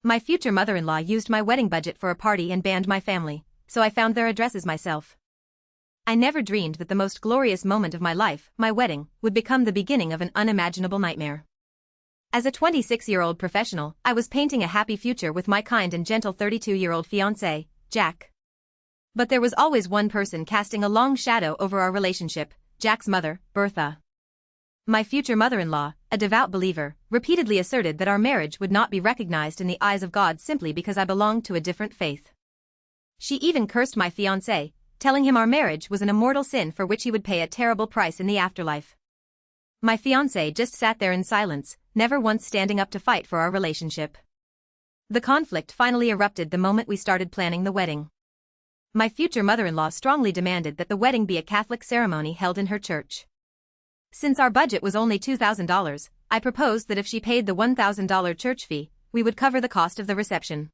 My future mother-in-law used my wedding budget for a party and banned my family, so I found their addresses myself. I never dreamed that the most glorious moment of my life, my wedding, would become the beginning of an unimaginable nightmare. As a 26-year-old professional, I was painting a happy future with my kind and gentle 32-year-old fiancé, Jack. But there was always one person casting a long shadow over our relationship, Jack's mother, Bertha. My future mother-in-law, a devout believer, repeatedly asserted that our marriage would not be recognized in the eyes of God simply because I belonged to a different faith. She even cursed my fiancé, telling him our marriage was an immortal sin for which he would pay a terrible price in the afterlife. My fiancé just sat there in silence, never once standing up to fight for our relationship. The conflict finally erupted the moment we started planning the wedding. My future mother-in-law strongly demanded that the wedding be a Catholic ceremony held in her church. Since our budget was only $2,000, I proposed that if she paid the $1,000 church fee, we would cover the cost of the reception.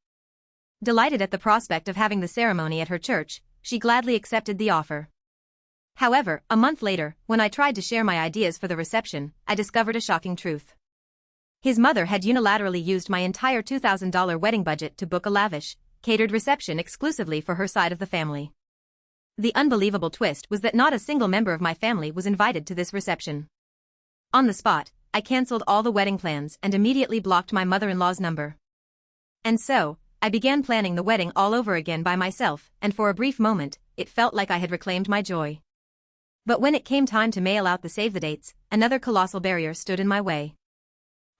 Delighted at the prospect of having the ceremony at her church, she gladly accepted the offer. However, a month later, when I tried to share my ideas for the reception, I discovered a shocking truth. His mother had unilaterally used my entire $2,000 wedding budget to book a lavish, catered reception exclusively for her side of the family. The unbelievable twist was that not a single member of my family was invited to this reception. On the spot, I cancelled all the wedding plans and immediately blocked my mother-in-law's number. And so, I began planning the wedding all over again by myself, and for a brief moment, it felt like I had reclaimed my joy. But when it came time to mail out the save-the-dates, another colossal barrier stood in my way.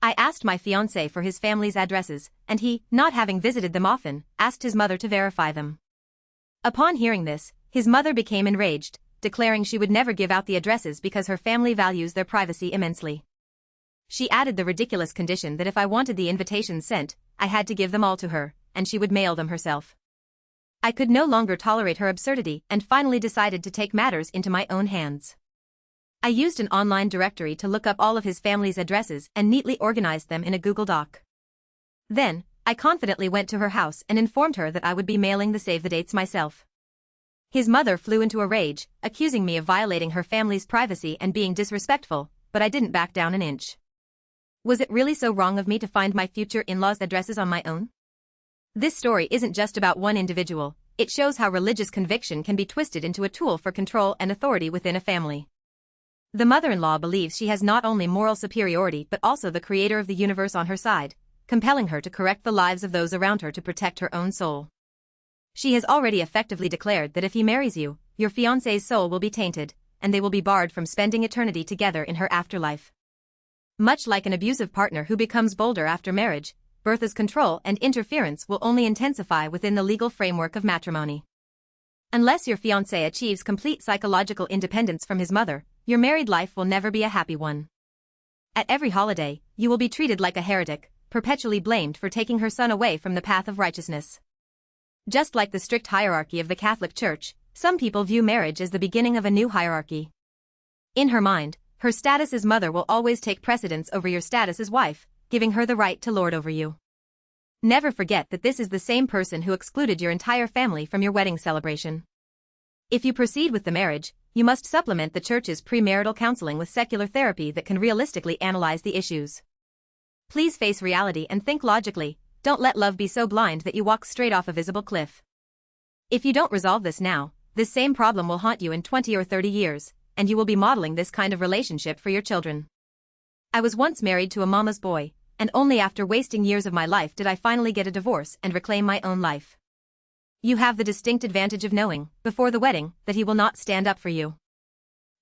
I asked my fiancé for his family's addresses, and he, not having visited them often, asked his mother to verify them. Upon hearing this, his mother became enraged, declaring she would never give out the addresses because her family values their privacy immensely. She added the ridiculous condition that if I wanted the invitations sent, I had to give them all to her, and she would mail them herself. I could no longer tolerate her absurdity and finally decided to take matters into my own hands. I used an online directory to look up all of his family's addresses and neatly organized them in a Google Doc. Then, I confidently went to her house and informed her that I would be mailing the save-the-dates myself. His mother flew into a rage, accusing me of violating her family's privacy and being disrespectful, but I didn't back down an inch. Was it really so wrong of me to find my future in-laws' addresses on my own? This story isn't just about one individual, it shows how religious conviction can be twisted into a tool for control and authority within a family. The mother-in-law believes she has not only moral superiority but also the creator of the universe on her side, compelling her to correct the lives of those around her to protect her own soul. She has already effectively declared that if he marries you, your fiancé's soul will be tainted, and they will be barred from spending eternity together in her afterlife. Much like an abusive partner who becomes bolder after marriage, Bertha's control and interference will only intensify within the legal framework of matrimony. Unless your fiancé achieves complete psychological independence from his mother, your married life will never be a happy one. At every holiday, you will be treated like a heretic, perpetually blamed for taking her son away from the path of righteousness. Just like the strict hierarchy of the Catholic Church, some people view marriage as the beginning of a new hierarchy. In her mind, her status as mother will always take precedence over your status as wife, giving her the right to lord over you. Never forget that this is the same person who excluded your entire family from your wedding celebration. If you proceed with the marriage, you must supplement the church's premarital counseling with secular therapy that can realistically analyze the issues. Please face reality and think logically. Don't let love be so blind that you walk straight off a visible cliff. If you don't resolve this now, this same problem will haunt you in 20 or 30 years, and you will be modeling this kind of relationship for your children. I was once married to a mama's boy, and only after wasting years of my life did I finally get a divorce and reclaim my own life. You have the distinct advantage of knowing, before the wedding, that he will not stand up for you.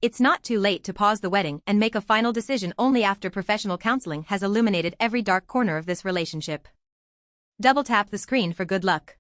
It's not too late to pause the wedding and make a final decision only after professional counseling has illuminated every dark corner of this relationship. Double tap the screen for good luck.